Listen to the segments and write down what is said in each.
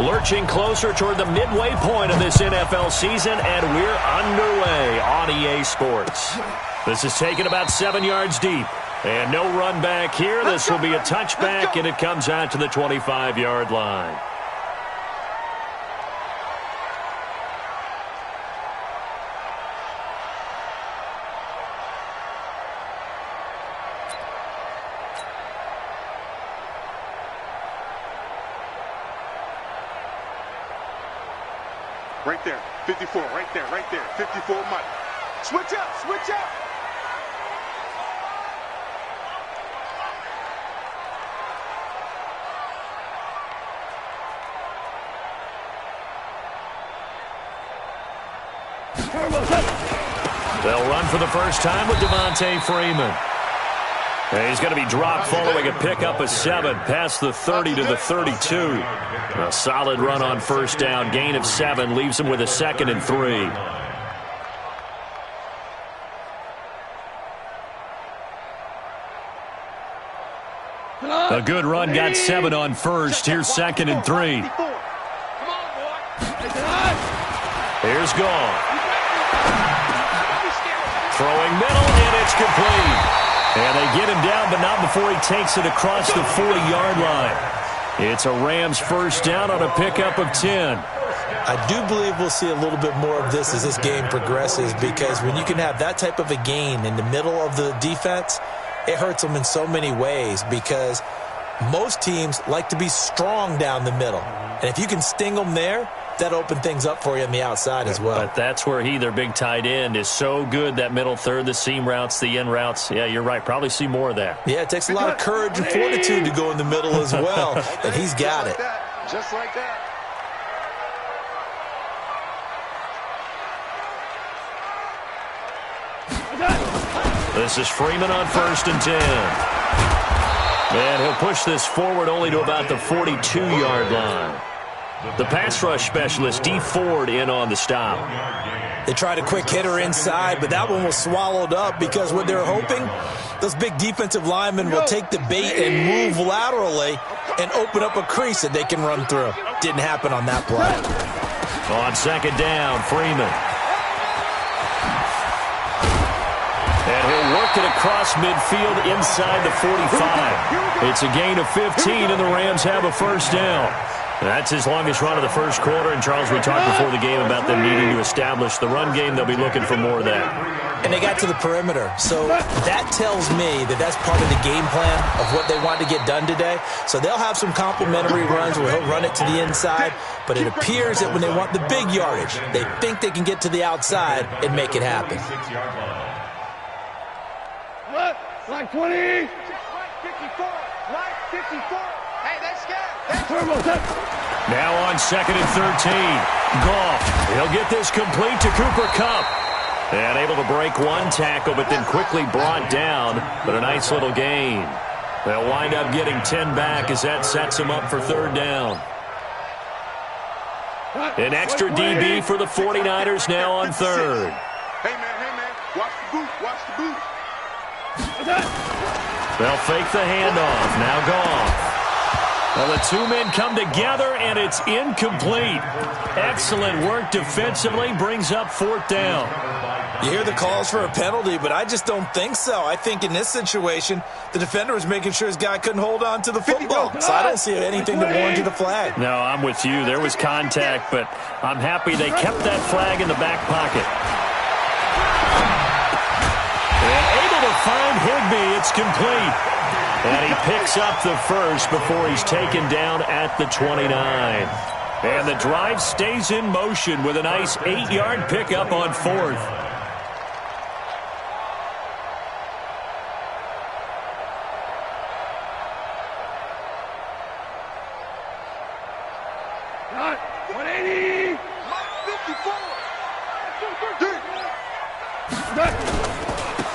Lurching closer toward the midway point of this NFL season, and we're underway on EA Sports. This is taken about 7 yards deep. And no run back here. This will be a touchback, and it comes out to the 25-yard line. Right there, 54, right there, 54 Mike. Switch up, switch up. They'll run for the first time with Devontae Freeman. And he's going to be dropped following a pickup of 7 past the 30 to the 32. A solid run on first down. Gain of 7 leaves him with a 2nd and 3. A good run got 7 on first. Here's 2nd and 3. Here's Gall. Throwing middle, and it's complete. And they get him down, but not before he takes it across the 40-yard line. It's a Rams first down on a pickup of 10. I do believe we'll see a little bit more of this as this game progresses, because when you can have that type of a gain in the middle of the defense, it hurts them in so many ways, because most teams like to be strong down the middle. And if you can sting them there, that opened things up for you on the outside as well. But that's where their big tight end, is so good, that middle third, the seam routes, the in routes. Yeah, you're right. Probably see more of that. Yeah, it takes a lot of courage and fortitude to go in the middle as well, and he's got it. Just like that. This is Freeman on 1st and 10. And he'll push this forward only to about the 42-yard line. The pass rush specialist, D. Ford, in on the stop. They tried a quick hitter inside, but that one was swallowed up, because what they're hoping, those big defensive linemen will take the bait and move laterally and open up a crease that they can run through. Didn't happen on that play. On 2nd down, Freeman. And he'll work it across midfield inside the 45. It's a gain of 15, and the Rams have a first down. That's his longest run of the first quarter, and Charles, we talked before the game about them needing to establish the run game. They'll be looking for more of that. And they got to the perimeter, so that tells me that that's part of the game plan of what they want to get done today. So they'll have some complementary runs where he'll run it to the inside, but it appears that when they want the big yardage, they think they can get to the outside and make it happen. Line 20. Line 54. Line 54. Hey, that's good. Now on 2nd and 13. Goff. He'll get this complete to Cooper Kupp. And able to break one tackle, but then quickly brought down. But a nice little gain. They'll wind up getting 10 back as that sets them up for 3rd down. An extra DB for the 49ers now on 3rd. Hey, man. Watch the boot. Watch the boot. They'll fake the handoff. Now Goff. Well, the two men come together, and it's incomplete. Excellent work defensively. Brings up 4th down. You hear the calls for a penalty, but I just don't think so. I think in this situation, the defender was making sure his guy couldn't hold on to the football. So I don't see anything to warrant the flag. No, I'm with you. There was contact, but I'm happy they kept that flag in the back pocket. And able to find Higbee. It's complete. And he picks up the first before he's taken down at the 29. And the drive stays in motion with a nice 8-yard pickup on 4th.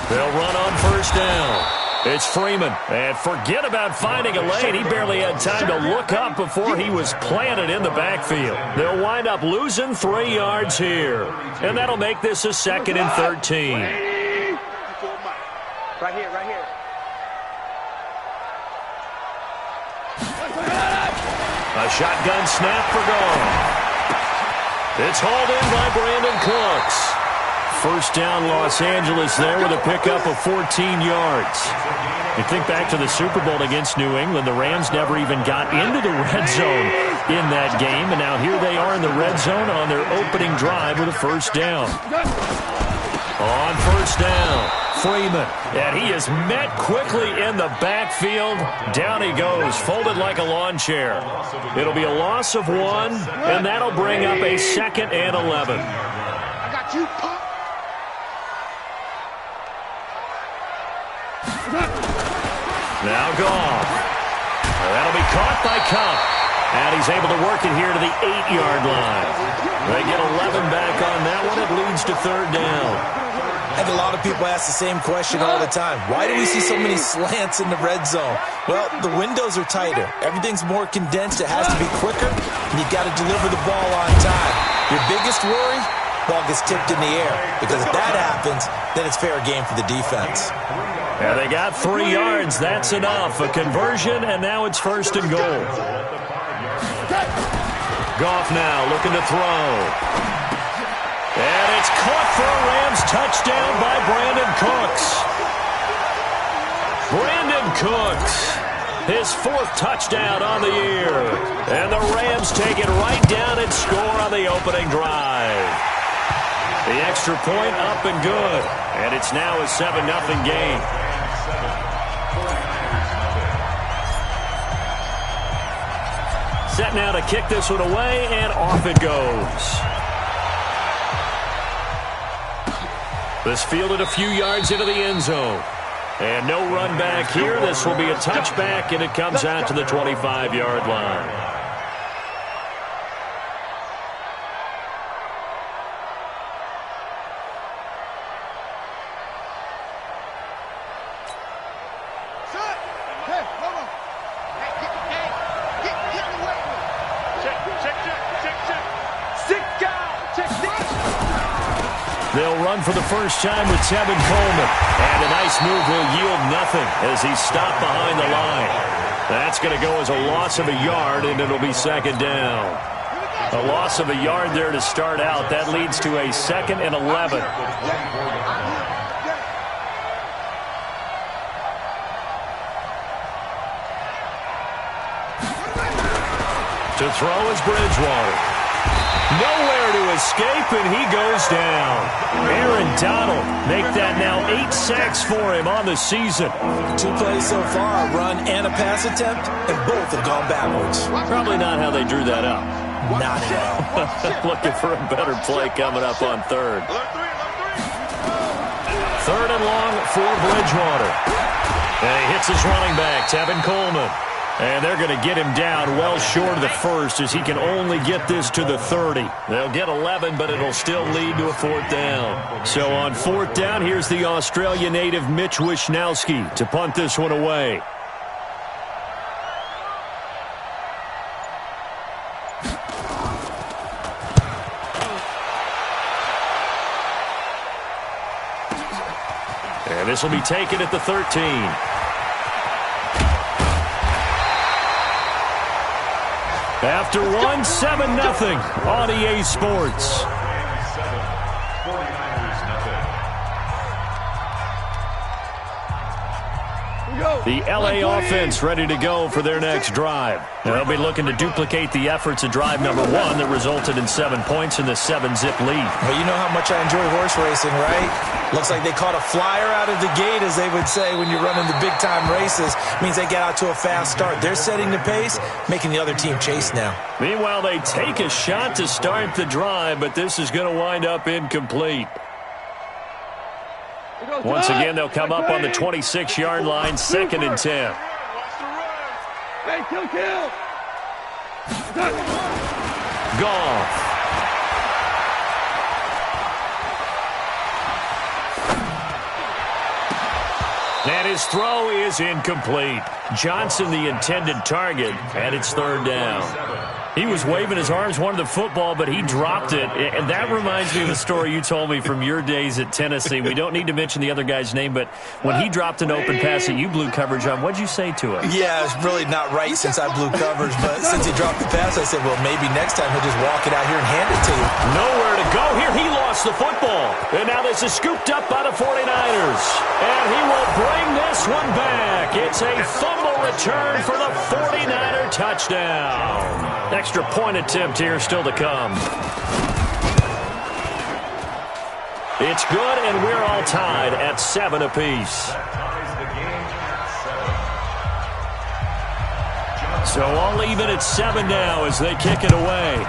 They'll run on 1st down. It's Freeman, and forget about finding a lane. He barely had time to look up before he was planted in the backfield. They'll wind up losing 3 yards here, and that'll make this a 2nd and 13. Right here. A shotgun snap for Goff. It's hauled in by Brandon Cooks. First down, Los Angeles there with a pickup of 14 yards. You think back to the Super Bowl against New England, the Rams never even got into the red zone in that game, and now here they are in the red zone on their opening drive with a first down. On first down, Freeman, and he is met quickly in the backfield. Down he goes, folded like a lawn chair. It'll be a loss of 1, and that'll bring up a 2nd and 11. I got you, Pop. Now Goff. That'll be caught by Cup. And he's able to work it here to the 8-yard line. They get 11 back on that one. It leads to third down. And a lot of people ask the same question all the time. Why do we see so many slants in the red zone? Well, the windows are tighter. Everything's more condensed. It has to be quicker. And you've got to deliver the ball on time. Your biggest worry? Ball gets tipped in the air. Because if that happens, then it's fair game for the defense. And they got 3 yards. That's enough. A conversion, and now it's first and goal. Goff now looking to throw. And it's caught for a Rams touchdown by Brandon Cooks. Brandon Cooks, his 4th touchdown on the year. And the Rams take it right down and score on the opening drive. The extra point up and good. And it's now a 7-0 game. Set now to kick this one away, and off it goes. This fielded a few yards into the end zone. And no run back here. This will be a touchback, and it comes out to the 25-yard line. They'll run for the first time with Tevin Coleman. And a nice move will yield nothing as he's stopped behind the line. That's going to go as a loss of a yard, and it'll be second down. A loss of a yard there to start out. That leads to a 2nd and 11. To throw is Bridgewater. Nowhere to escape, and he goes down. Aaron Donald make that now 8 sacks for him on the season. 2 plays so far, a run and a pass attempt, and both have gone backwards. Probably not how they drew that up. Not at all. Looking for a better play coming up on third. Third and long for Bridgewater. And he hits his running back, Tevin Coleman. And they're going to get him down well short of the first as he can only get this to the 30. They'll get 11, but it'll still lead to a 4th down. So on 4th down, here's the Australia native Mitch Wishnowsky to punt this one away. And this will be taken at the 13. After 1, 7-0 on EA Sports. The LA offense ready to go for their next drive. They'll be looking to duplicate the efforts of drive number 1 that resulted in 7 points in the 7-zip lead. Well, you know how much I enjoy horse racing, right? Looks like they caught a flyer out of the gate, as they would say when you're running the big-time races. Means they get out to a fast start. They're setting the pace, making the other team chase now. Meanwhile, they take a shot to start the drive, but this is going to wind up incomplete. Once again, they'll come up on the 26-yard line, 2nd and 10. Hey, kill. Goff. And his throw is incomplete. Johnson, the intended target, and it's 3rd down. He was waving his arms, wanted the football, but he dropped it. And that reminds me of the story you told me from your days at Tennessee. We don't need to mention the other guy's name, but when he dropped an open pass that you blew coverage on, what'd you say to him? Yeah, it's really not right since I blew coverage, but since he dropped the pass, I said, well, maybe next time he'll just walk it out here and hand it to you. Nowhere to go here. He lost the football. And now this is scooped up by the 49ers. And he will bring this one back. It's a fumble return for the 49er touchdown. Extra point attempt here still to come. It's good, and we're all tied at 7 apiece. So all even at 7 now as they kick it away.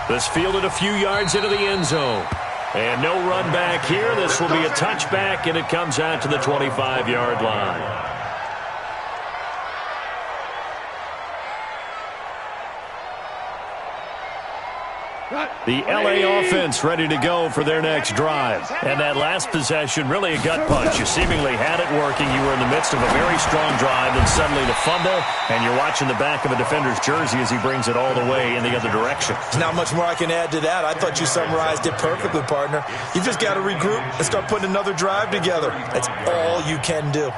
This fielded a few yards into the end zone. And no run back here. This will be a touchback, and it comes out to the 25-yard line. The L.A. offense ready to go for their next drive. And that last possession, really a gut punch. You seemingly had it working. You were in the midst of a very strong drive, and suddenly the fumble, and you're watching the back of a defender's jersey as he brings it all the way in the other direction. There's not much more I can add to that. I thought you summarized it perfectly, partner. You just got to regroup and start putting another drive together. That's all you can do.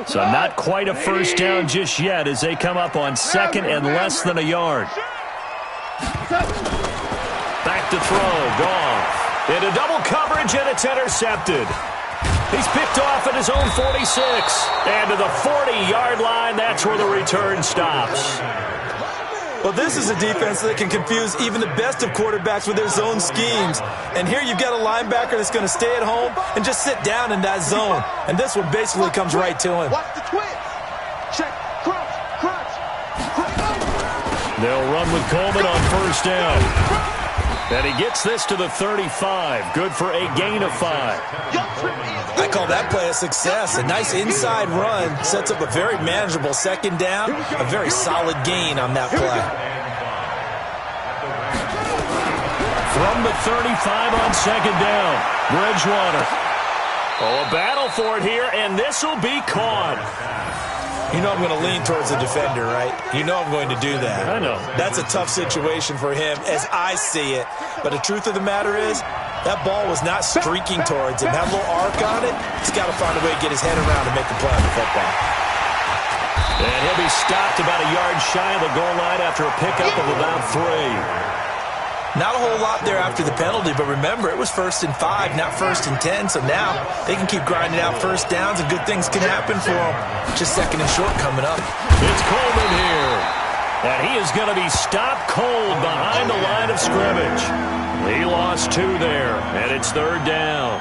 So not quite a first down just yet as they come up on second and less than a yard. Back to throw. Goff. Into double coverage, and it's intercepted. He's picked off at his own 46. And to the 40-yard line, that's where the return stops. Well, this is a defense that can confuse even the best of quarterbacks with their zone schemes. And here you've got a linebacker that's going to stay at home and just sit down in that zone. And this one basically comes right to him. Watch the twist. Check. Crunch. Crunch. They'll run with Coleman on first down. And he gets this to the 35. Good for a gain of 5. I call that play a success. A nice inside run sets up a very manageable second down. A very solid gain on that play. From the 35 on second down, Bridgewater. Oh, a battle for it here, and this will be caught. You know I'm going to lean towards the defender, right? You know I'm going to do that. I know. That's a tough situation for him as I see it. But the truth of the matter is, that ball was not streaking towards him. Had a little arc on it. He's got to find a way to get his head around and make a play on the football. And he'll be stopped about a yard shy of the goal line after a pickup of about 3. Not a whole lot there after the penalty, but remember, it was 1st and 5, not 1st and 10, so now they can keep grinding out first downs and good things can happen for them. Just 2nd and short coming up. It's Coleman here, and he is going to be stopped cold behind the line of scrimmage. He lost 2 there, and it's 3rd down.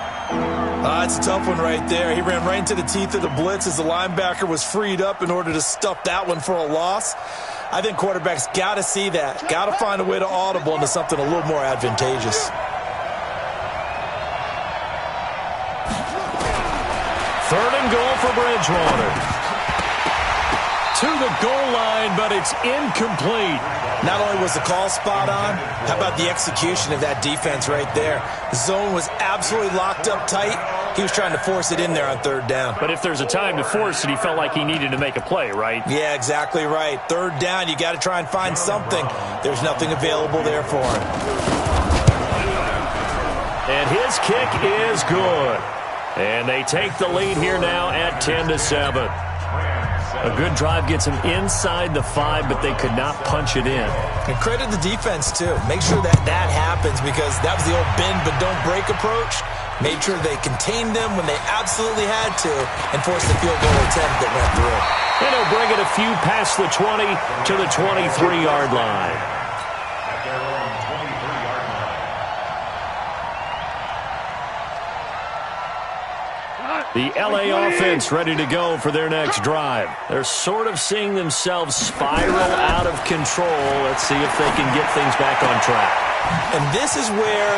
It's a tough one right there. He ran right into the teeth of the blitz as the linebacker was freed up in order to stuff that one for a loss. I think quarterbacks got to see that. Got to find a way to audible into something a little more advantageous. 3rd and goal for Bridgewater. To the goal line, but it's incomplete. Not only was the call spot on, how about the execution of that defense right there? The zone was absolutely locked up tight. He was trying to force it in there on 3rd down. But if there's a time to force it, he felt like he needed to make a play, right? Yeah, exactly right. 3rd down, you got to try and find something. There's nothing available there for him. And his kick is good. And they take the lead here now at 10-7. A good drive gets them inside the 5, but they could not punch it in. And credit the defense, too. Make sure that happens because that was the old bend but don't break approach. Made sure they contained them when they absolutely had to and forced the field goal attempt that went through. And he'll bring it a few past the 20 to the 23-yard line. The L.A. offense ready to go for their next drive. They're sort of seeing themselves spiral out of control. Let's see if they can get things back on track. And this is where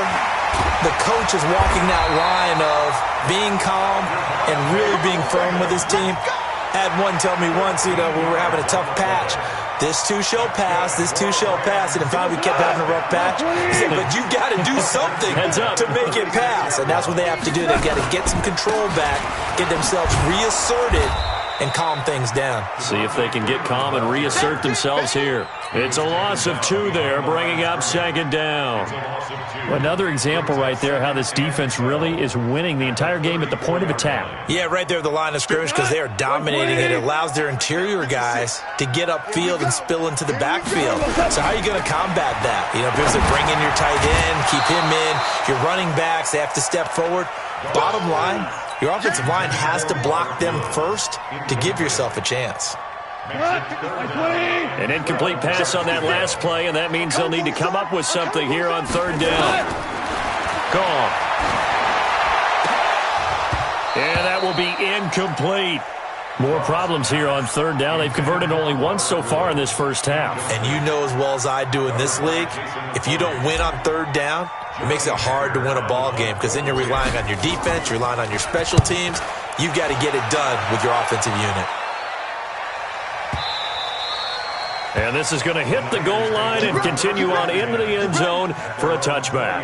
the coach is walking that line of being calm and really being firm with his team. Had one tell me once, when we were having a tough patch, this too shall pass, this too shall pass. And finally we kept having a rough patch. He said, but you got to to do something to make it pass. And that's what they have to do. They've got to get some control back, get themselves reasserted, and calm things down. See if they can get calm and reassert themselves here. It's a loss of 2 there, bringing up second down. Another example right there how this defense really is winning the entire game at the point of attack. Yeah, right there at the line of scrimmage because they are dominating it. It allows their interior guys to get upfield and spill into the backfield. So how are you going to combat that? You know, because they bring in your tight end, keep him in. Your running backs, they have to step forward. Bottom line, your offensive line has to block them first to give yourself a chance. An incomplete pass on that last play, and that means they'll need to come up with something here on third down. Gone. And that will be incomplete. More problems here on third down. They've converted only once so far in this first half. And you know as well as I do in this league, if you don't win on third down, it makes it hard to win a ball game because then you're relying on your defense, you're relying on your special teams. You've got to get it done with your offensive unit. And this is going to hit the goal line and continue on into the end zone for a touchback.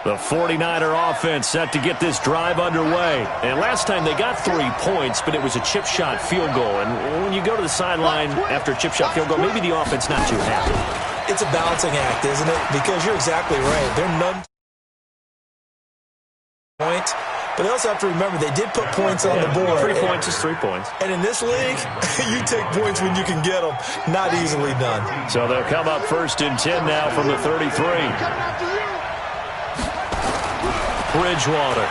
The 49er offense set to get this drive underway. And last time they got 3 points, but it was a chip shot field goal. And when you go to the sideline after a chip shot field goal, maybe the offense not too happy. It's a balancing act, isn't it? Because you're exactly right. They're none points. But they also have to remember they did put points on the board. 3 points is 3 points. And in this league, you take points when you can get them. Not easily done. So they'll come up 1st and 10 now from the 33. Bridgewater.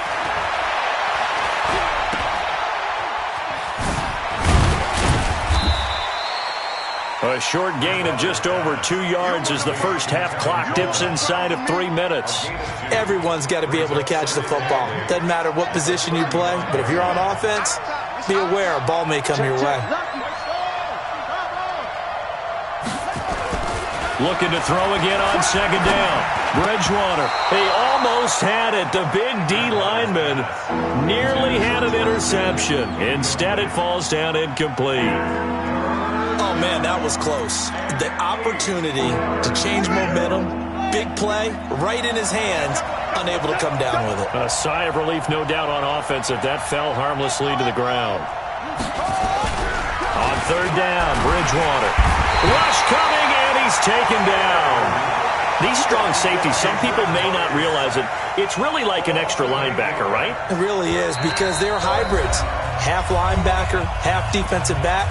A short gain of just over 2 yards as the first half clock dips inside of 3 minutes. Everyone's got to be able to catch the football. Doesn't matter what position you play, but if you're on offense, be aware a ball may come your way. Looking to throw again on second down. Bridgewater, he almost had it. The big D lineman nearly had an interception. Instead, it falls down incomplete. Oh, man, that was close. The opportunity to change momentum, big play, right in his hands, unable to come down with it. A sigh of relief, no doubt, on offense that fell harmlessly to the ground. On third down, Bridgewater. Rush coming, and he's taken down. These strong safeties, some people may not realize it. It's really like an extra linebacker, right? It really is because they're hybrids. Half linebacker, half defensive back.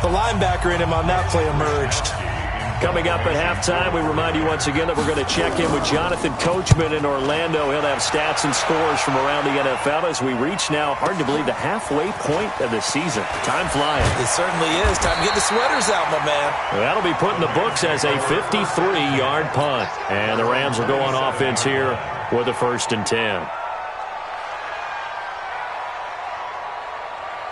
The linebacker in him on that play emerged. Coming up at halftime, we remind you once again that we're going to check in with Jonathan Coachman in Orlando. He'll have stats and scores from around the NFL as we reach now, hard to believe, the halfway point of the season. Time flying. It certainly is. Time to get the sweaters out, my man. That'll be put in the books as a 53-yard punt. And the Rams will go on offense here with a 1st and 10.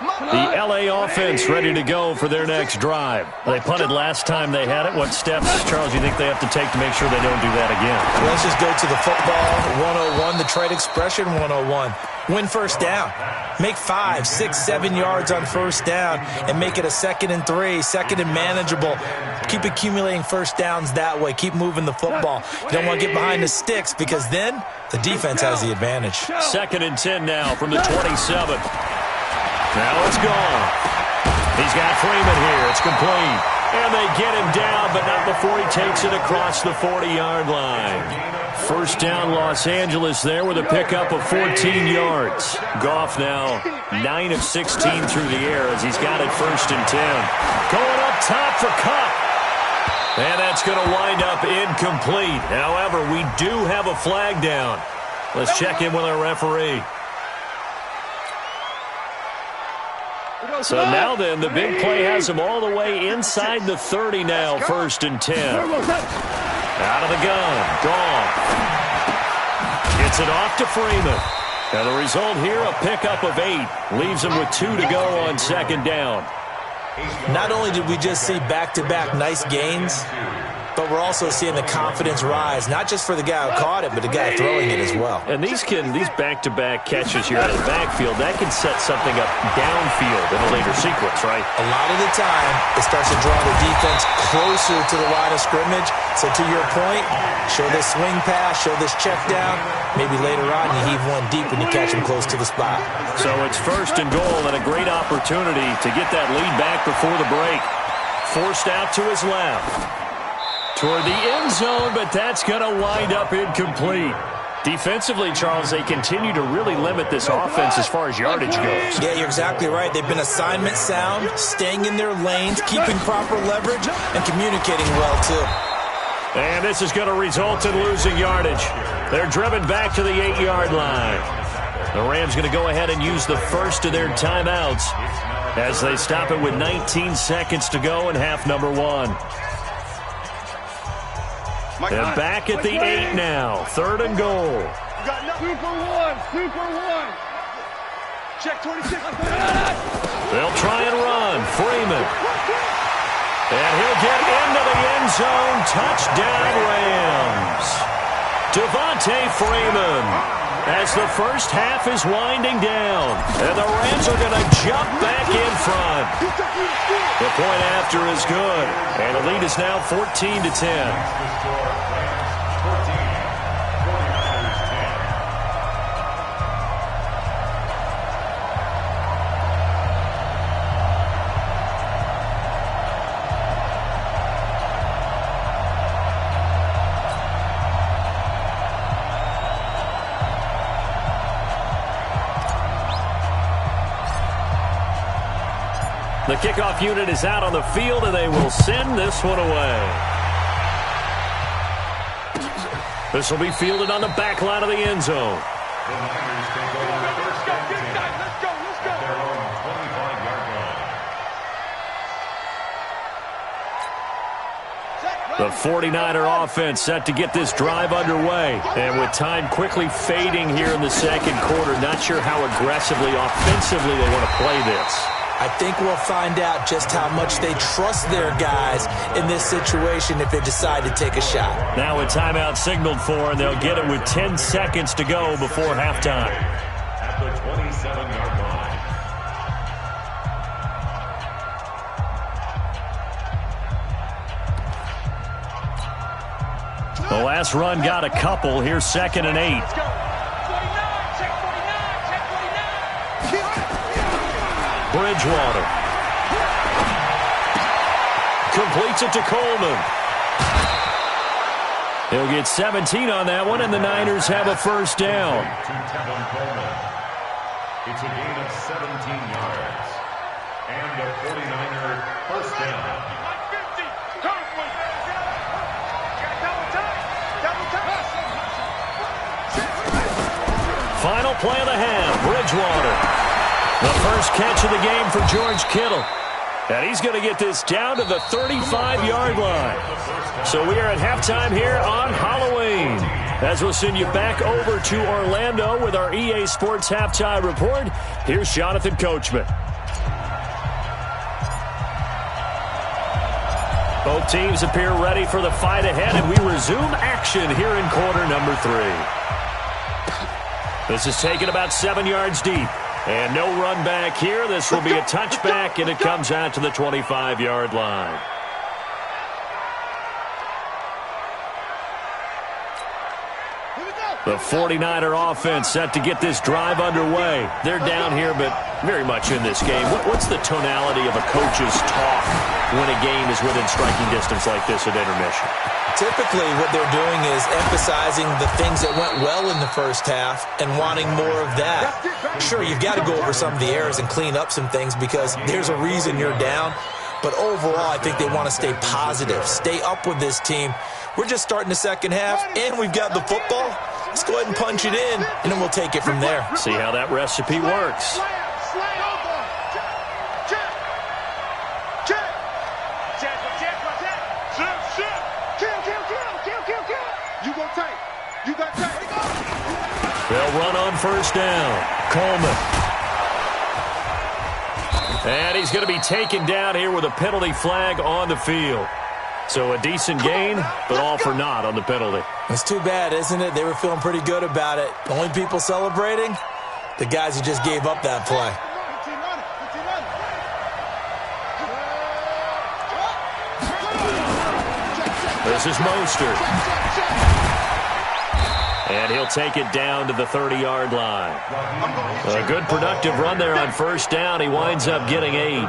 The L.A. offense ready to go for their next drive. They punted last time they had it. What steps, Charles, do you think they have to take to make sure they don't do that again? Well, let's just go to the football 101, the trade expression 101. Win first down. Make 5, 6, 7 yards on first down and make it a 2nd and 3, 2nd and manageable. Keep accumulating first downs that way. Keep moving the football. You don't want to get behind the sticks because then the defense has the advantage. 2nd and 10 now from the 27. Now it's gone. He's got Freeman here. It's complete. And they get him down, but not before he takes it across the 40-yard line. First down, Los Angeles there with a pickup of 14 yards. Goff now 9 of 16 through the air as he's got it 1st and 10. Going up top for Cup. And that's going to wind up incomplete. However, we do have a flag down. Let's check in with our referee. So now then, the big play has him all the way inside the 30 now, 1st and 10. Out of the gun, Goff. Gets it off to Freeman. And the result here, a pickup of 8. Leaves him with 2 to go on 2nd down. Not only did we just see back-to-back nice gains, but we're also seeing the confidence rise, not just for the guy who caught it, but the guy throwing it as well. And these back-to-back catches here out of the backfield, that can set something up downfield in a later sequence, right? A lot of the time, it starts to draw the defense closer to the line of scrimmage. So to your point, show this swing pass, show this check down. Maybe later on you heave one deep when you catch him close to the spot. So it's 1st and goal and a great opportunity to get that lead back before the break. Forced out to his left. Toward the end zone, but that's going to wind up incomplete. Defensively, Charles, they continue to really limit this offense as far as yardage goes. Yeah, you're exactly right. They've been assignment sound, staying in their lanes, keeping proper leverage, and communicating well, too. And this is going to result in losing yardage. They're driven back to the 8-yard line. The Rams going to go ahead and use the first of their timeouts as they stop it with 19 seconds to go in half number 1. They're back at the 8 now. 3rd and goal. You got nothing. 2 for 1. 2 for 1. Check 26. They'll try and run. Freeman. And he'll get into the end zone. Touchdown, Rams. Devontae Freeman. As the first half is winding down. And the Rams are going to jump back in front. The point after is good. And the lead is now 14-10. The kickoff unit is out on the field, and they will send this one away. This will be fielded on the back line of the end zone. The 49er offense set to get this drive underway. And with time quickly fading here in the second quarter, not sure how aggressively, offensively they want to play this. I think we'll find out just how much they trust their guys in this situation if they decide to take a shot. Now a timeout signaled for, and they'll get it with 10 seconds to go before halftime. At the 27-yard line. The last run got a couple. Here's 2nd and 8. Bridgewater. Completes it to Coleman. He'll get 17 on that one, and the Niners have a first down. It's a gain of 17 yards. And a 49er first down. Final play of the half. Bridgewater. The first catch of the game for George Kittle. And he's going to get this down to the 35-yard line. So we are at halftime here on Halloween. As we'll send you back over to Orlando with our EA Sports Halftime Report, here's Jonathan Coachman. Both teams appear ready for the fight ahead, and we resume action here in quarter number 3. This is taken about 7 yards deep. And no run back here. This will be a touchback, and it comes out to the 25-yard line. The 49er offense set to get this drive underway. They're down here, but very much in this game. What's the tonality of a coach's talk when a game is within striking distance like this at intermission? Typically, what they're doing is emphasizing the things that went well in the first half and wanting more of that. Sure, you've got to go over some of the errors and clean up some things because there's a reason you're down. But overall, I think they want to stay positive, stay up with this team. We're just starting the second half, and we've got the football. Let's go ahead and punch it in, and then we'll take it from there. See how that recipe works. They'll run on first down. Coleman. And he's going to be taken down here with a penalty flag on the field. So a decent gain, but all for naught on the penalty. It's too bad, isn't it? They were feeling pretty good about it. The only people celebrating, the guys who just gave up that play. This is Mostert. And he'll take it down to the 30-yard line. A good productive run there on first down. He winds up getting 8.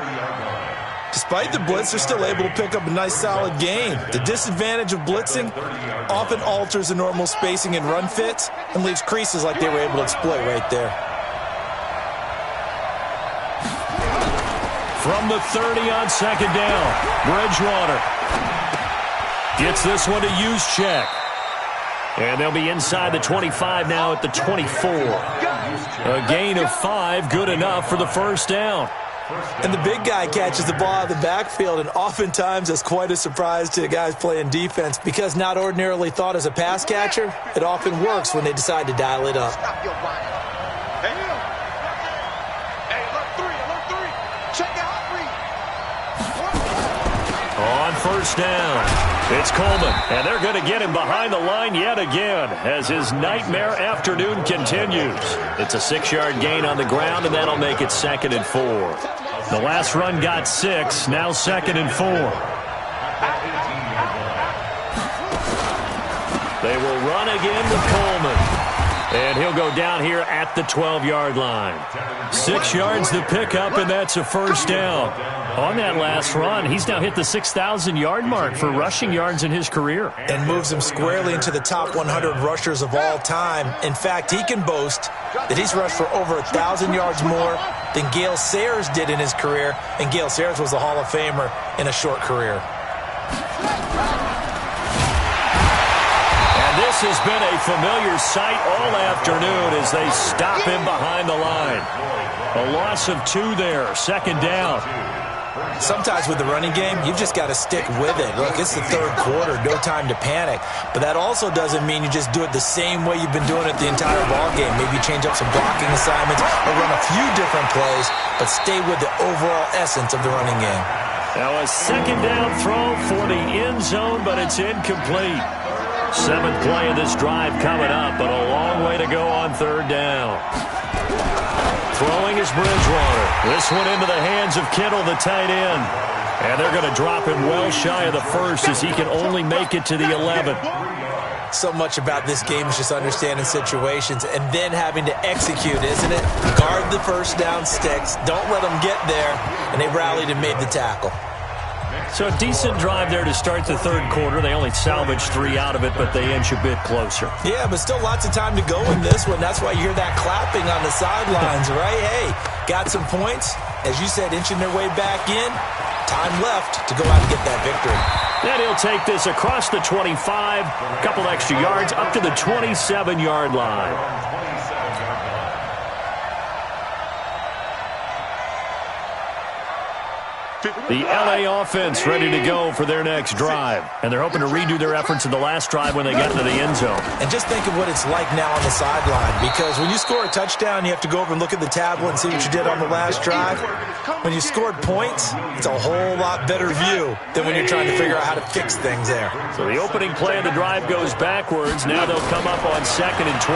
Despite the blitz, they're still able to pick up a nice, solid gain. The disadvantage of blitzing often alters the normal spacing and run fits and leaves creases like they were able to exploit right there. From the 30 on second down, Bridgewater gets this one to Juszczyk. And they'll be inside the 25 now at the 24. A gain of 5, good enough for the first down. And the big guy catches the ball out of the backfield, and oftentimes that's quite a surprise to the guys playing defense because not ordinarily thought as a pass catcher, it often works when they decide to dial it up. On first down, it's Coleman, and they're going to get him behind the line yet again as his nightmare afternoon continues. It's a 6-yard gain on the ground, and that'll make it 2nd and 4. The last run got 6, now 2nd and 4. They will run again with Coleman. And he'll go down here at the 12-yard line. 6 yards to pick up, and that's a first down. On that last run, he's now hit the 6,000-yard mark for rushing yards in his career. And moves him squarely into the top 100 rushers of all time. In fact, he can boast that he's rushed for over 1,000 yards more than Gale Sayers did in his career, and Gale Sayers was a Hall of Famer in a short career. This has been a familiar sight all afternoon as they stop him behind the line. A loss of 2 there, 2nd down. Sometimes with the running game, you've just got to stick with it. Look, it's the 3rd quarter, no time to panic. But that also doesn't mean you just do it the same way you've been doing it the entire ball game. Maybe change up some blocking assignments or run a few different plays, but stay with the overall essence of the running game. Now a 2nd down throw for the end zone, but it's incomplete. 7th play of this drive coming up, but a long way to go on 3rd down. Throwing is Bridgewater. This one into the hands of Kittle, the tight end. And they're going to drop him well shy of the 1st as he can only make it to the 11th. So much about this game is just understanding situations and then having to execute, isn't it? Guard the first down sticks. Don't let them get there. And they rallied and made the tackle. So a decent drive there to start the 3rd quarter. They only salvaged 3 out of it, but they inch a bit closer. Yeah, but still lots of time to go in this one. That's why you hear that clapping on the sidelines, right? Hey, got some points. As you said, inching their way back in. Time left to go out and get that victory. Then he'll take this across the 25, a couple extra yards, up to the 27-yard line. The LA offense ready to go for their next drive. And they're hoping to redo their efforts in the last drive when they got into the end zone. And just think of what it's like now on the sideline. Because when you score a touchdown, you have to go over and look at the tablet and see what you did on the last drive. When you scored points, it's a whole lot better view than when you're trying to figure out how to fix things there. So the opening play of the drive goes backwards. Now they'll come up on 2nd and 12.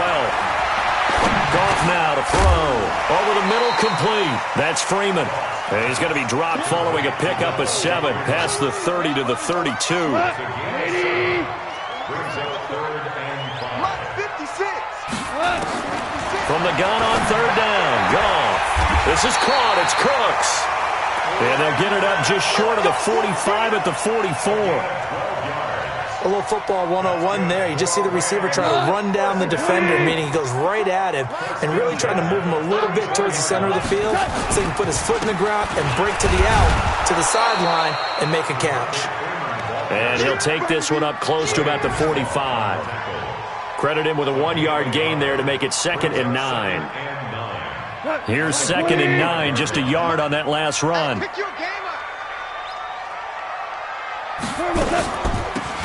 Goff now to throw. Over the middle, complete. That's Freeman. And he's going to be dropped following a pickup of 7 past the 30 to the 32. From the gun on 3rd down, Goff. This is caught. It's Cooks. And they'll get it up just short of the 45 at the 44. A little football 101 there. You just see the receiver trying to run down the defender, meaning he goes right at him and really trying to move him a little bit towards the center of the field so he can put his foot in the ground and break to the out, to the sideline, and make a catch. And he'll take this one up close to about the 45. Credit him with a 1-yard gain there to make it 2nd and 9. Here's 2nd and 9, just a yard on that last run.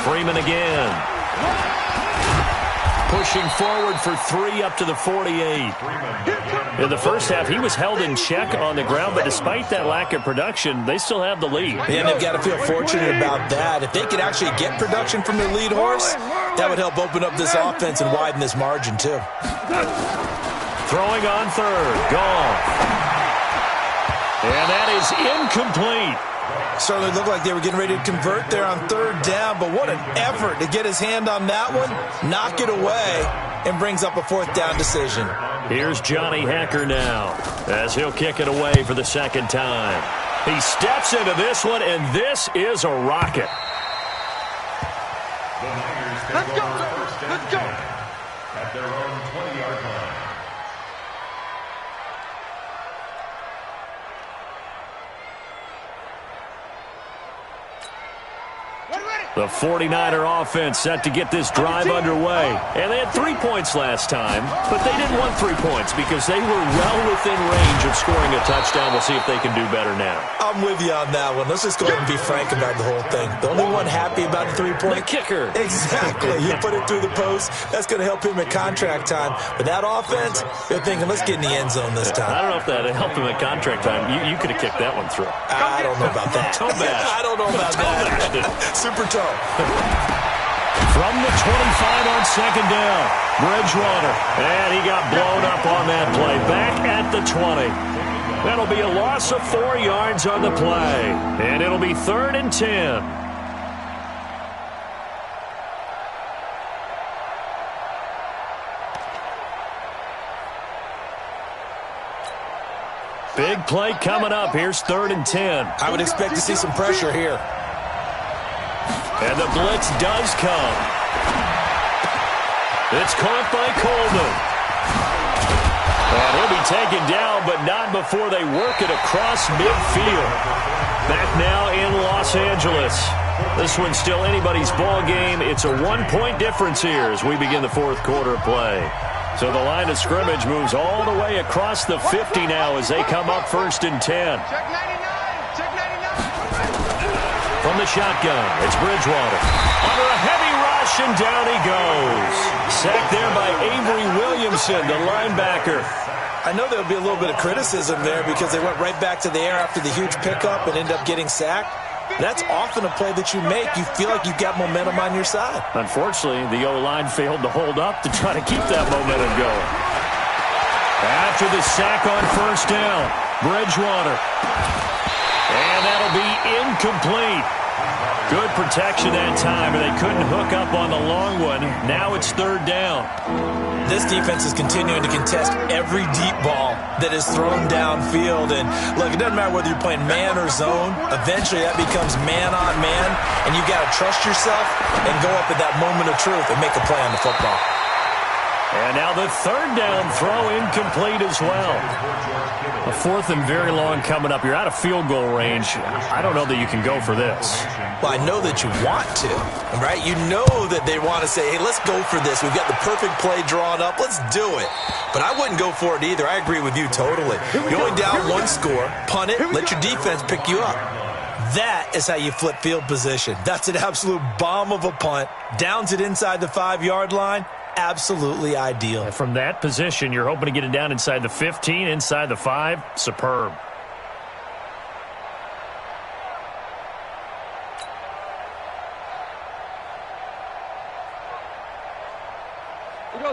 Freeman again. pushing forward for 3 up to the 48. In the first half, he was held in check on the ground, but despite that lack of production, they still have the lead. And they've got to feel fortunate about that. If they could actually get production from their lead horse, that would help open up this offense and widen this margin, too. Throwing on third. Gone. And that is incomplete. Certainly looked like they were getting ready to convert there on third down, but what an effort to get his hand on that one, knock it away, and brings up a fourth down decision. Here's Johnny Hacker now as he'll kick it away for the second time. He steps into this one, and this is a rocket. The Niners take over first and 10 at their own 20-yard line. The 49er offense set to get this drive underway. And they had 3 points last time, but they didn't want 3 points because they were well within range of scoring a touchdown. We'll see if they can do better now. I'm with you on that one. Let's just go ahead and be frank about the whole thing. The only one happy about the 3-point. The kicker. Exactly. You put it through the post. That's going to help him at contract time. But that offense, they're thinking, let's get in the end zone this time. I don't know if that helped him at contract time. You could have kicked that one through. I don't know about that. Toe bash. I don't know about that. Super toe. From the 25 on second down, Bridgewater. And he got blown up on that play. Back at the 20. That'll be a loss of 4 yards on the play. And it'll be 3rd and 10. Big play coming up. Here's 3rd and 10. I would expect to see some pressure here. And the blitz does come. It's caught by Coleman. And he'll be taken down, but not before they work it across midfield. Back now in Los Angeles. This one's still anybody's ball game. It's a 1-point difference here as we begin the fourth quarter play. So the line of scrimmage moves all the way across the 50 now as they come up 1st and 10. From the shotgun, it's Bridgewater. Under a heavy rush, and down he goes. Sacked there by Avery Williamson, the linebacker. I know there'll be a little bit of criticism there because they went right back to the air after the huge pickup and ended up getting sacked. That's often a play that you make. You feel like you've got momentum on your side. Unfortunately, the O-line failed to hold up to try to keep that momentum going. After the sack on 1st down, Bridgewater. And that'll be incomplete. Good protection that time, and they couldn't hook up on the long one. Now it's 3rd down. This defense is continuing to contest every deep ball that is thrown downfield. And, look, it doesn't matter whether you're playing man or zone. Eventually that becomes man-on-man, and you've got to trust yourself and go up at that moment of truth and make a play on the football. And now the 3rd down throw incomplete as well. A 4th and very long coming up. You're out of field goal range. I don't know that you can go for this. Well, I know that you want to, right? You know that they want to say, hey, let's go for this. We've got the perfect play drawn up. Let's do it. But I wouldn't go for it either. I agree with you totally. You're only down 1 score. Punt it. Let your defense pick you up. That is how you flip field position. That's an absolute bomb of a punt. Downs it inside the 5-yard line. Absolutely ideal. From that position, you're hoping to get it down inside the 15, inside the 5. Superb.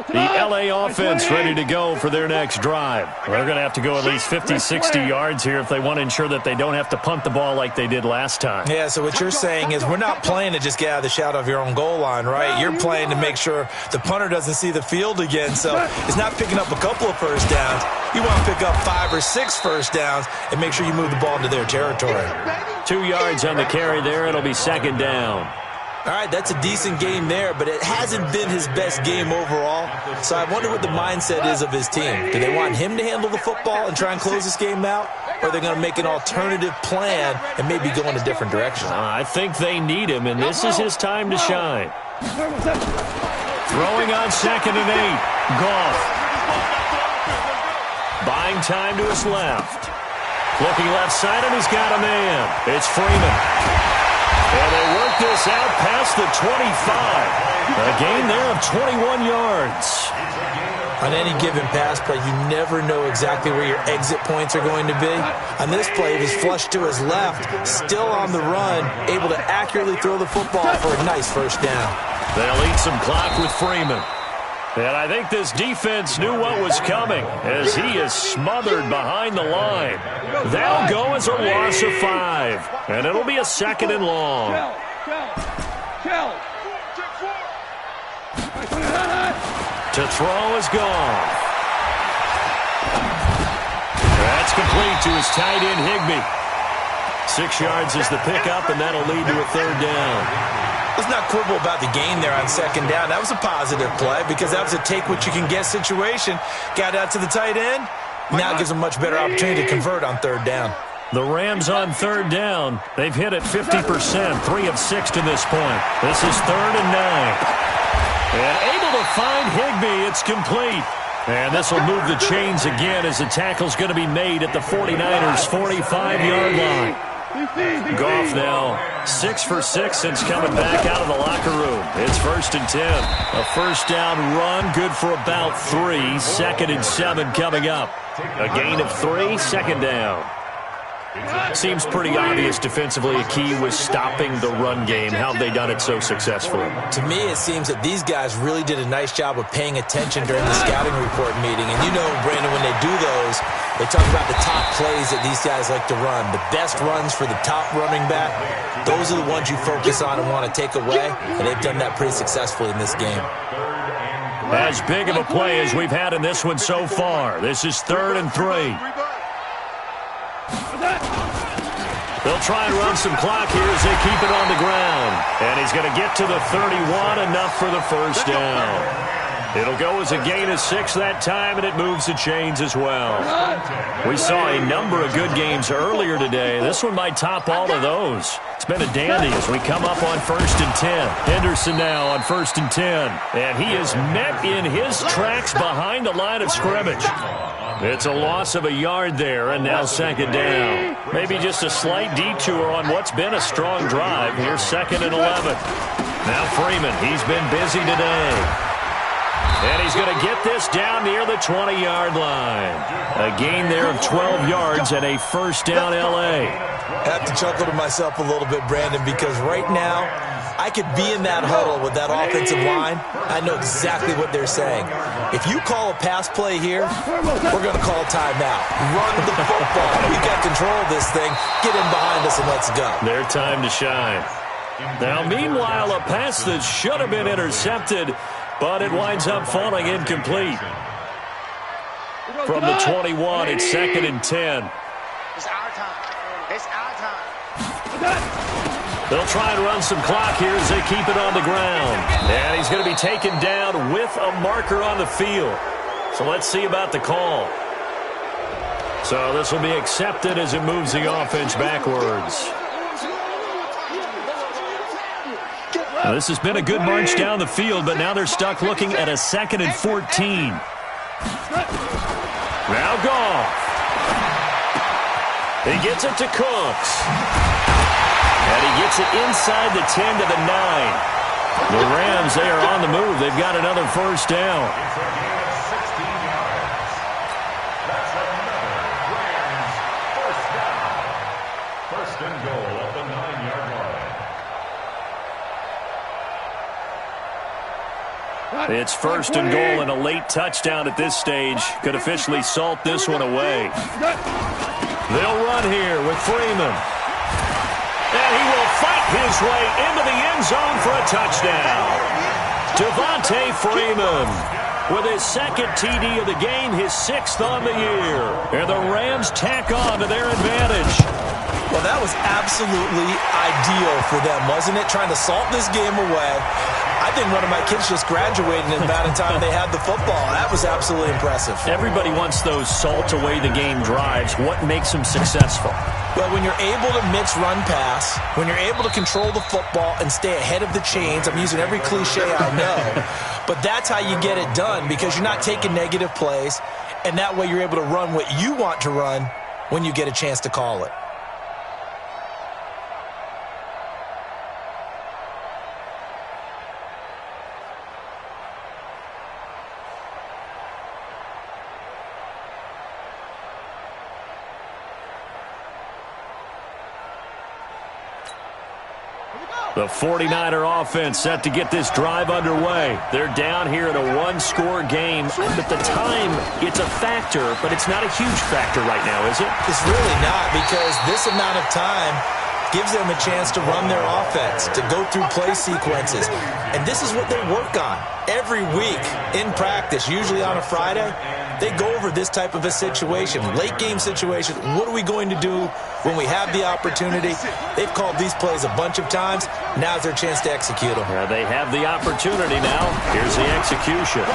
The LA offense ready to go for their next drive. They're going to have to go at least 50, 60 yards here if they want to ensure that they don't have to punt the ball like they did last time. Yeah, so what you're saying is we're not playing to just get out of the shadow of your own goal line, right? You're playing to make sure the punter doesn't see the field again. So it's not picking up a couple of first downs. You want to pick up 5 or 6 first downs and make sure you move the ball into their territory. 2 yards on the carry there. It'll be 2nd down. All right, that's a decent game there, but it hasn't been his best game overall. So I wonder what the mindset is of his team. Do they want him to handle the football and try and close this game out? Or are they going to make an alternative plan and maybe go in a different direction? I think they need him, and this is his time to shine. Throwing on 2nd and 8. Goff. Buying time to his left. Looking left side, and he's got a man. It's Freeman. And they work this out past the 25. A gain there of 21 yards. On any given pass play, you never know exactly where your exit points are going to be. On this play, he was flushed to his left, still on the run, able to accurately throw the football for a nice first down. They'll eat some clock with Freeman. And I think this defense knew what was coming as he is smothered behind the line. That'll go as a loss of 5. And it'll be a 2nd and long. To throw is gone. That's complete to his tight end, Higbee. 6 yards is the pickup, and that'll lead to a 3rd down. Let's not quibble about the gain there on 2nd down. That was a positive play because that was a take-what-you-can-get situation. Got out to the tight end. Now gives them much better opportunity to convert on 3rd down. The Rams on 3rd down. They've hit it 50%, 3 of 6 to this point. This is 3rd and 9. And able to find Higbee. It's complete. And this will move the chains again as the tackle's going to be made at the 49ers' 45-yard line. Goff now 6 for 6 since coming back out of the locker room. It's 1st and 10. A first down run, good for about 3. 2nd and 7 coming up. A gain of 3, 2nd down. Seems pretty obvious defensively a key was stopping the run game. How have they done it so successfully? To me, it seems that these guys really did a nice job of paying attention during the scouting report meeting. And you know, Brandon, when they do those, they talk about the top plays that these guys like to run. The best runs for the top running back, those are the ones you focus on and want to take away. And they've done that pretty successfully in this game. As big of a play as we've had in this one so far. This is 3rd and 3. They'll try and run some clock here as they keep it on the ground. And he's going to get to the 31, enough for the first down. It'll go as a gain of 6 that time, and it moves the chains as well. We saw a number of good games earlier today. This one might top all of those. It's been a dandy as we come up on 1st and 10. Henderson now on 1st and 10. And he is met in his tracks behind the line of scrimmage. It's a loss of a yard there, and now 2nd down. Maybe just a slight detour on what's been a strong drive. Here's 2nd and 11. Now Freeman, he's been busy today. And he's going to get this down near the 20-yard line. A gain there of 12 yards and a first down L.A. I have to chuckle to myself a little bit, Brandon, because right now I could be in that huddle with that offensive line. I know exactly what they're saying. If you call a pass play here, we're going to call a timeout. Run the football. We've got control of this thing. Get in behind us and let's go. Their time to shine. Now, meanwhile, a pass that should have been intercepted, but it winds up falling incomplete. From the 21, it's 2nd and 10. It's our time. It's our time. They'll try and run some clock here as they keep it on the ground. And he's going to be taken down with a marker on the field. So let's see about the call. So this will be accepted as it moves the offense backwards. Now, this has been a good march down the field, but now they're stuck looking at a 2nd and 14. Now Goff. He gets it to Cooks. And he gets it inside the 10 to the 9. The Rams, they are on the move. They've got another first down. First and goal at the 9-yard line. It's 1st and goal and a late touchdown at this stage. Could officially salt this one away. They'll run here with Freeman. And he will fight his way into the end zone for a touchdown. Devontae Freeman with his 2nd TD of the game, his 6th on the year. And the Rams tack on to their advantage. Well, that was absolutely ideal for them, wasn't it? Trying to salt this game away. I think one of my kids just graduated in the amount of time they had the football. That was absolutely impressive. Everybody wants those salt-away-the-game drives. What makes them successful? Well, when you're able to mix run-pass, when you're able to control the football and stay ahead of the chains, I'm using every cliche I know, but that's how you get it done because you're not taking negative plays, and that way you're able to run what you want to run when you get a chance to call it. The 49er offense set to get this drive underway. They're down here in a one-score game. At the time, it's a factor, but it's not a huge factor right now, is it? It's really not, because this amount of time gives them a chance to run their offense, to go through play sequences. And this is what they work on every week in practice, usually on a Friday. They go over this type of a situation, late game situation. What are we going to do when we have the opportunity? They've called these plays a bunch of times. Now's their chance to execute them. Yeah, they have the opportunity now. Here's the execution.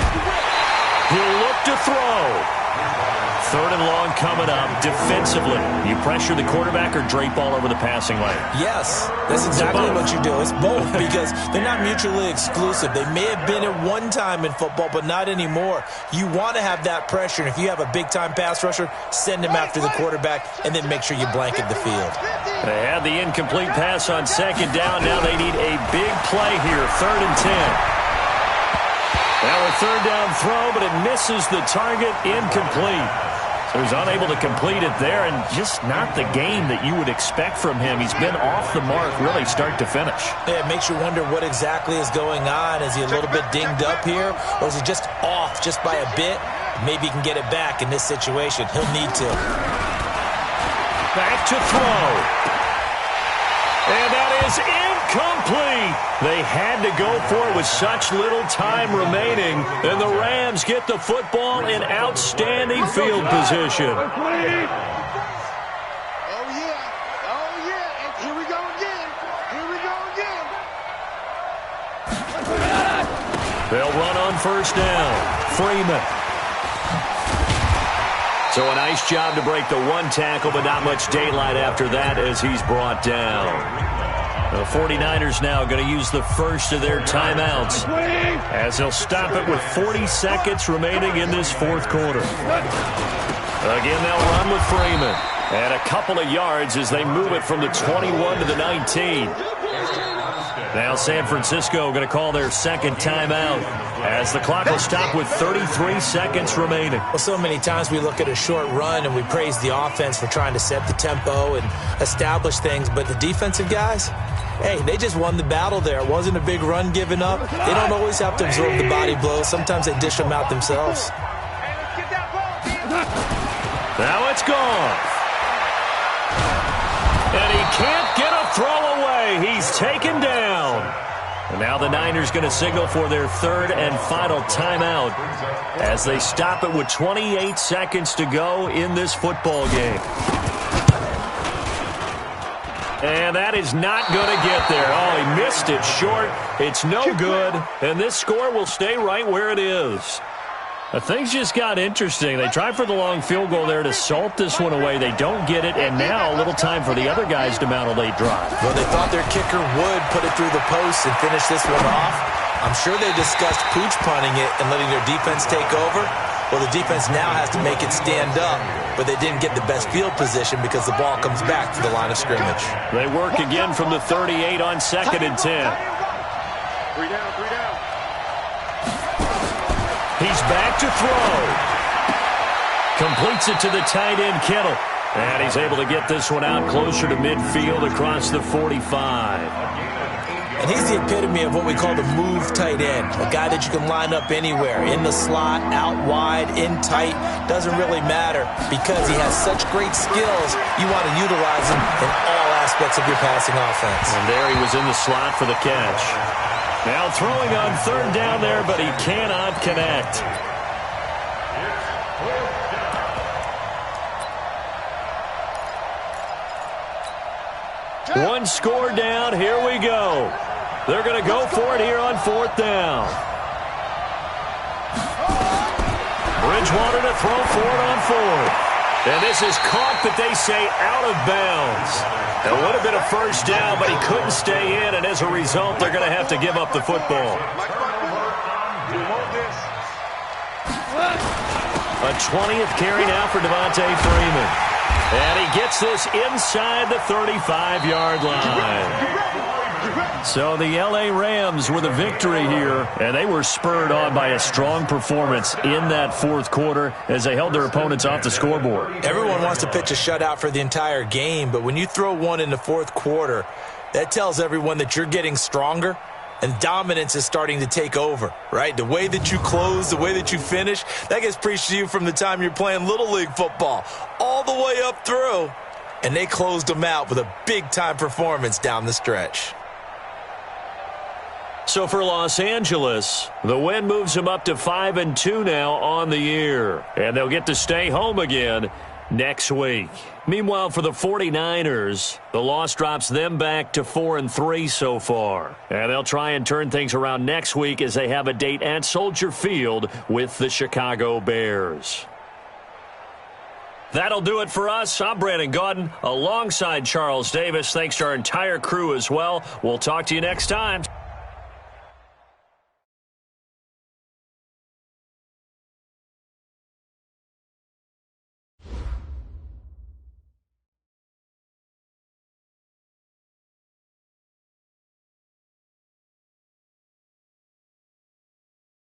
He'll look to throw. 3rd and long coming up. Defensively, you pressure the quarterback or drape all over the passing lane? Yes, that's exactly what you do. It's both, because they're not mutually exclusive. They may have been at one time in football, but not anymore. You want to have that pressure, and if you have a big-time pass rusher, send him after the quarterback, and then make sure you blanket the field. They had the incomplete pass on 2nd down. Now they need a big play here, 3rd and 10. Now a 3rd down throw, but it misses the target, incomplete. So he's unable to complete it there, and just not the game that you would expect from him. He's been off the mark really start to finish. Yeah, it makes you wonder what exactly is going on. Is he a little bit dinged up here, or is he just off just by a bit? Maybe he can get it back in this situation. He'll need to. Back to throw. And that is incomplete. They had to go for it with such little time remaining. And the Rams get the football in outstanding field position. Oh, yeah. Oh, yeah. And here we go again. Here we go again. They'll run on 1st down. Freeman. So a nice job to break the one tackle, but not much daylight after that as he's brought down. The 49ers now going to use the first of their timeouts as they'll stop it with 40 seconds remaining in this 4th quarter. Again, they'll run with Freeman. And a couple of yards as they move it from the 21 to the 19. Now San Francisco going to call their 2nd timeout as the clock will stop with 33 seconds remaining. Well, so many times we look at a short run and we praise the offense for trying to set the tempo and establish things, but the defensive guys, hey, they just won the battle there. It wasn't a big run given up. They don't always have to absorb the body blows. Sometimes they dish them out themselves. Now it's gone. And he can't get a throw away. He's taken down. And now the Niners going to signal for their 3rd and final timeout as they stop it with 28 seconds to go in this football game. And that is not going to get there. Oh, he missed it short. It's no good. And this score will stay right where it is. Things just got interesting. They tried for the long field goal there to salt this one away. They don't get it, and now a little time for the other guys to mount a late drive. Well, they thought their kicker would put it through the post and finish this one off. I'm sure they discussed pooch punting it and letting their defense take over. Well, the defense now has to make it stand up, but they didn't get the best field position because the ball comes back to the line of scrimmage. They work again from the 38 on 2nd and 10. 3 down, 3 down. He's back to throw. Completes it to the tight end, Kittle. And he's able to get this one out closer to midfield across the 45. And he's the epitome of what we call the move tight end, a guy that you can line up anywhere, in the slot, out wide, in tight, doesn't really matter because he has such great skills. You want to utilize him in all aspects of your passing offense. And there he was in the slot for the catch. Now throwing on 3rd down there, but he cannot connect. One score down. Here we go. They're going to go for it here on 4th down. Bridgewater to throw for it on 4th. And this is caught, but they say out of bounds. It would have been a 1st down, but he couldn't stay in, and as a result, they're going to have to give up the football. A 20th carry now for Devontae Freeman. And he gets this inside the 35-yard line. So the L.A. Rams with a victory here, and they were spurred on by a strong performance in that fourth quarter as they held their opponents off the scoreboard. Everyone wants to pitch a shutout for the entire game, but when you throw one in the fourth quarter, that tells everyone that you're getting stronger and dominance is starting to take over, right? The way that you close, the way that you finish, that gets preached to you from the time you're playing Little League football all the way up through. And they closed them out with a big-time performance down the stretch. So for Los Angeles, the win moves them up to 5-2 now on the year. And they'll get to stay home again next week. Meanwhile, for the 49ers, the loss drops them back to 4-3 so far. And they'll try and turn things around next week as they have a date at Soldier Field with the Chicago Bears. That'll do it for us. I'm Brandon Gaudin alongside Charles Davis. Thanks to our entire crew as well. We'll talk to you next time.